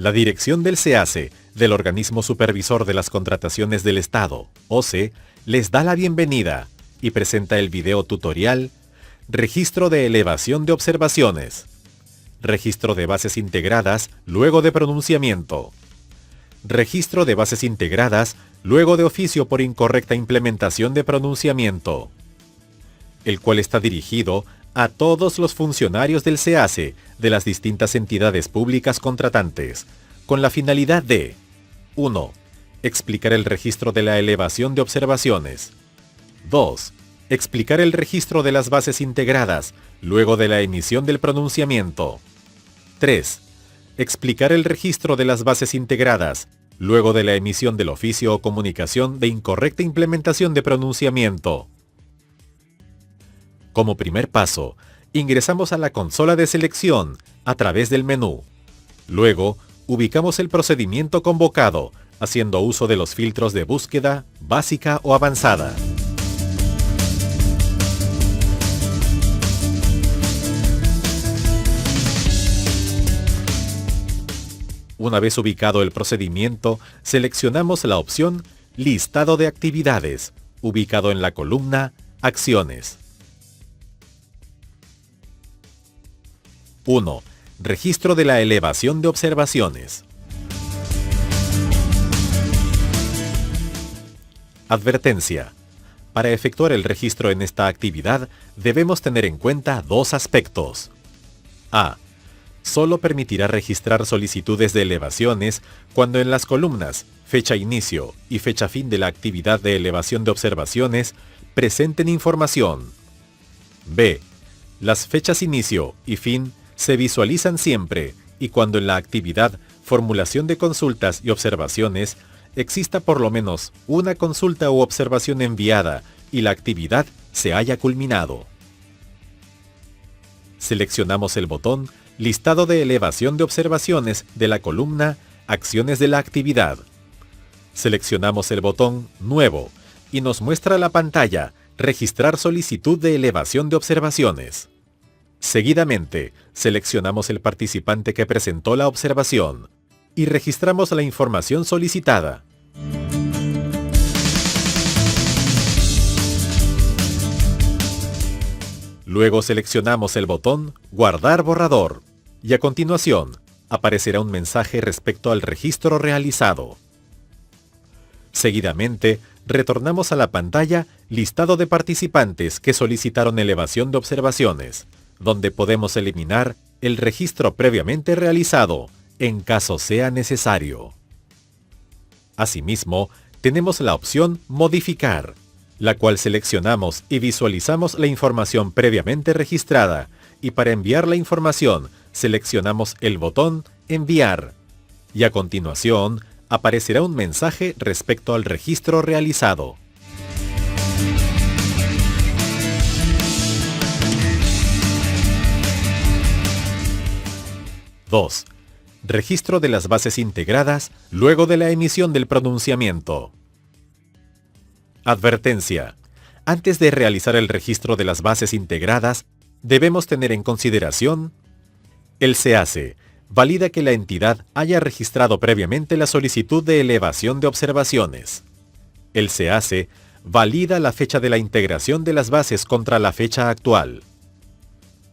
La dirección del SEACE, del Organismo Supervisor de las Contrataciones del Estado, OCE, les da la bienvenida y presenta el video tutorial Registro de elevación de observaciones. Registro de bases integradas luego de pronunciamiento. Registro de bases integradas luego de oficio por incorrecta implementación de pronunciamiento, el cual está dirigido a todos los funcionarios del SEACE de las distintas entidades públicas contratantes, con la finalidad de 1. Explicar el registro de la elevación de observaciones. 2. Explicar el registro de las bases integradas luego de la emisión del pronunciamiento. 3. Explicar el registro de las bases integradas luego de la emisión del oficio o comunicación de incorrecta implementación de pronunciamiento. Como primer paso, ingresamos a la consola de selección a través del menú. Luego, ubicamos el procedimiento convocado, haciendo uso de los filtros de búsqueda, básica o avanzada. Una vez ubicado el procedimiento, seleccionamos la opción Listado de actividades, ubicado en la columna Acciones. 1. Registro de la elevación de observaciones. Advertencia. Para efectuar el registro en esta actividad, debemos tener en cuenta dos aspectos. A. Solo permitirá registrar solicitudes de elevaciones cuando en las columnas fecha inicio y fecha fin de la actividad de elevación de observaciones presenten información. B. Las fechas inicio y fin se visualizan siempre y cuando en la actividad formulación de consultas y observaciones exista por lo menos una consulta u observación enviada y la actividad se haya culminado. Seleccionamos el botón Listado de elevación de observaciones de la columna Acciones de la actividad. Seleccionamos el botón Nuevo y nos muestra la pantalla Registrar solicitud de elevación de observaciones. Seguidamente, seleccionamos el participante que presentó la observación y registramos la información solicitada. Luego seleccionamos el botón Guardar borrador y a continuación aparecerá un mensaje respecto al registro realizado. Seguidamente, retornamos a la pantalla Listado de participantes que solicitaron elevación de observaciones, donde podemos eliminar el registro previamente realizado, en caso sea necesario. Asimismo, tenemos la opción Modificar, la cual seleccionamos y visualizamos la información previamente registrada, y para enviar la información, seleccionamos el botón Enviar, y a continuación, aparecerá un mensaje respecto al registro realizado. (2) Registro de las bases integradas luego de la emisión del pronunciamiento. Advertencia. Antes de realizar el registro de las bases integradas, debemos tener en consideración: el SEACE valida que la entidad haya registrado previamente la solicitud de elevación de observaciones. El SEACE valida la fecha de la integración de las bases contra la fecha actual.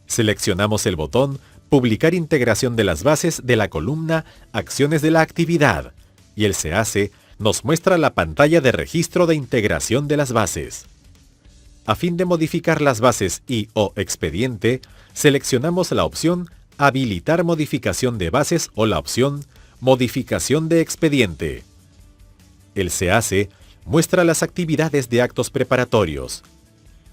Seleccionamos el botón Publicar integración de las bases de la columna Acciones de la actividad y el SEACE nos muestra la pantalla de registro de integración de las bases. A fin de modificar las bases y/o expediente, seleccionamos la opción Habilitar modificación de bases o la opción Modificación de expediente. El SEACE muestra las actividades de actos preparatorios.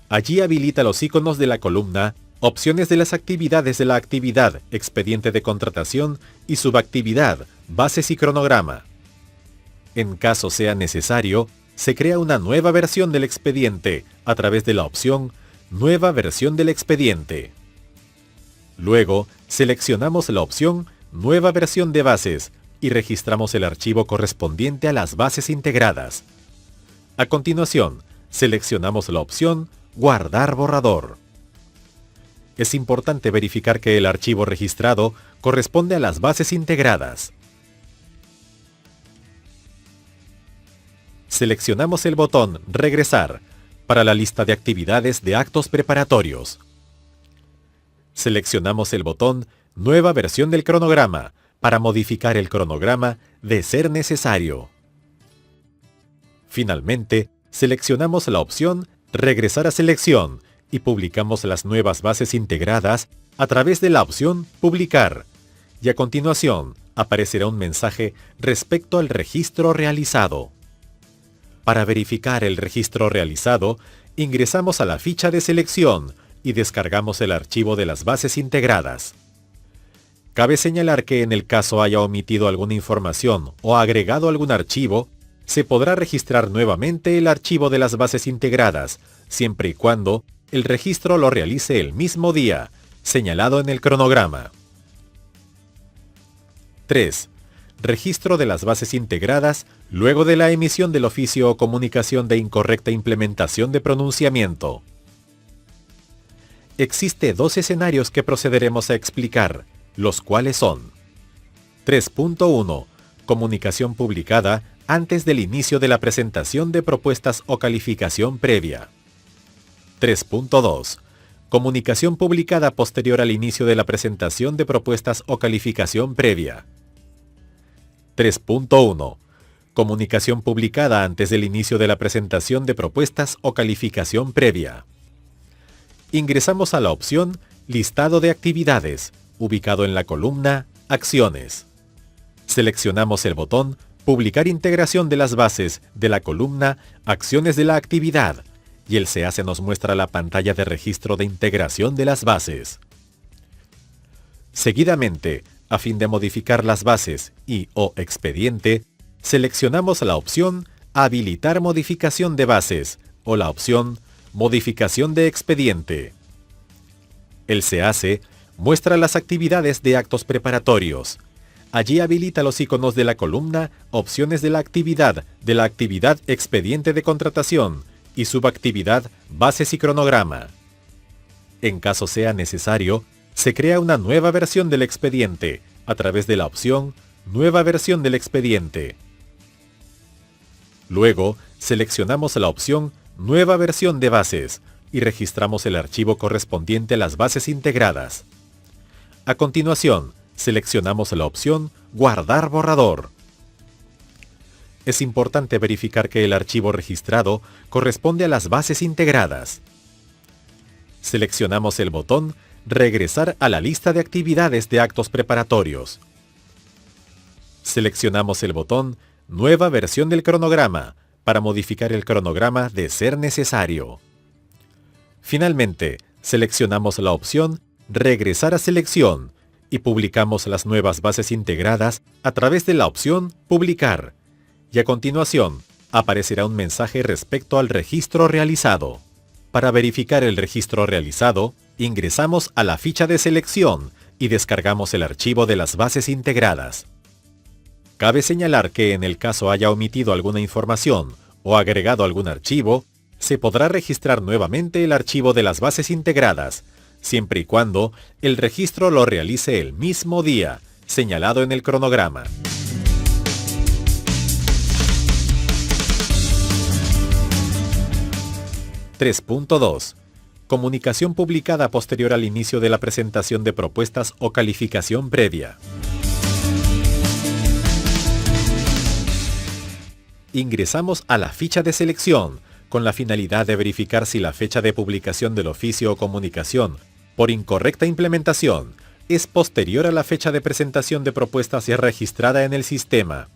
Allí habilita los iconos de la columna Opciones de las actividades de la actividad, expediente de contratación y subactividad, bases y cronograma. En caso sea necesario, se crea una nueva versión del expediente a través de la opción Nueva versión del expediente. Luego, seleccionamos la opción Nueva versión de bases y registramos el archivo correspondiente a las bases integradas. A continuación, seleccionamos la opción Guardar borrador. Es importante verificar que el archivo registrado corresponde a las bases integradas. seleccionamos el botón Regresar para la lista de actividades de actos preparatorios. Seleccionamos el botón Nueva versión del cronograma para modificar el cronograma de ser necesario. Finalmente, seleccionamos la opción Regresar a selección y publicamos las nuevas bases integradas a través de la opción Publicar. Y a continuación, aparecerá un mensaje respecto al registro realizado. Para verificar el registro realizado, ingresamos a la ficha de selección y descargamos el archivo de las bases integradas. Cabe señalar que en el caso haya omitido alguna información o agregado algún archivo, se podrá registrar nuevamente el archivo de las bases integradas, siempre y cuando el registro lo realice el mismo día, señalado en el cronograma. 3. Registro de las bases integradas luego de la emisión del oficio o comunicación de incorrecta implementación de pronunciamiento. Existe dos escenarios que procederemos a explicar, los cuales son: 3.1. Comunicación publicada antes del inicio de la presentación de propuestas o calificación previa. 3.2. Comunicación publicada posterior al inicio de la presentación de propuestas o calificación previa. 3.1. Comunicación publicada antes del inicio de la presentación de propuestas o calificación previa. Ingresamos a la opción Listado de actividades, ubicado en la columna Acciones. Seleccionamos el botón Publicar integración de las bases de la columna Acciones de la actividad y el SEACE nos muestra la pantalla de registro de integración de las bases. Seguidamente, a fin de modificar las bases y/o expediente, seleccionamos la opción Habilitar modificación de bases o la opción Modificación de expediente. El SEACE muestra las actividades de actos preparatorios. Allí habilita los iconos de la columna Opciones de la actividad Expediente de contratación y subactividad Bases y cronograma. En caso sea necesario, se crea una nueva versión del expediente a través de la opción Nueva versión del expediente. Luego, seleccionamos la opción Nueva versión de bases y registramos el archivo correspondiente a las bases integradas. A continuación, seleccionamos la opción Guardar borrador. Es importante verificar que el archivo registrado corresponde a las bases integradas. Seleccionamos el botón Regresar a la lista de actividades de actos preparatorios. Seleccionamos el botón Nueva versión del cronograma para modificar el cronograma de ser necesario. Finalmente, seleccionamos la opción Regresar a selección y publicamos las nuevas bases integradas a través de la opción Publicar. Y a continuación, aparecerá un mensaje respecto al registro realizado. Para verificar el registro realizado, ingresamos a la ficha de selección y descargamos el archivo de las bases integradas. Cabe señalar que en el caso haya omitido alguna información o agregado algún archivo, se podrá registrar nuevamente el archivo de las bases integradas, siempre y cuando el registro lo realice el mismo día, señalado en el cronograma. (3.2) Comunicación publicada posterior al inicio de la presentación de propuestas o calificación previa. Ingresamos a la ficha de selección con la finalidad de verificar si la fecha de publicación del oficio o comunicación por incorrecta implementación es posterior a la fecha de presentación de propuestas ya registrada en el sistema.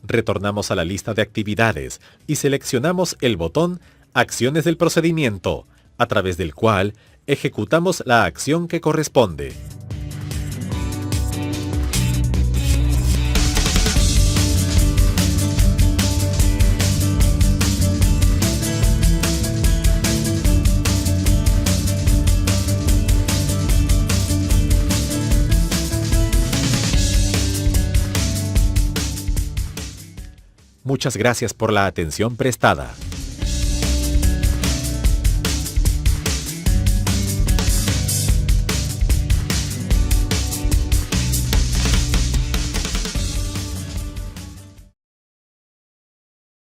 Retornamos a la lista de actividades y seleccionamos el botón Acciones del procedimiento, a través del cual ejecutamos la acción que corresponde. Muchas gracias por la atención prestada.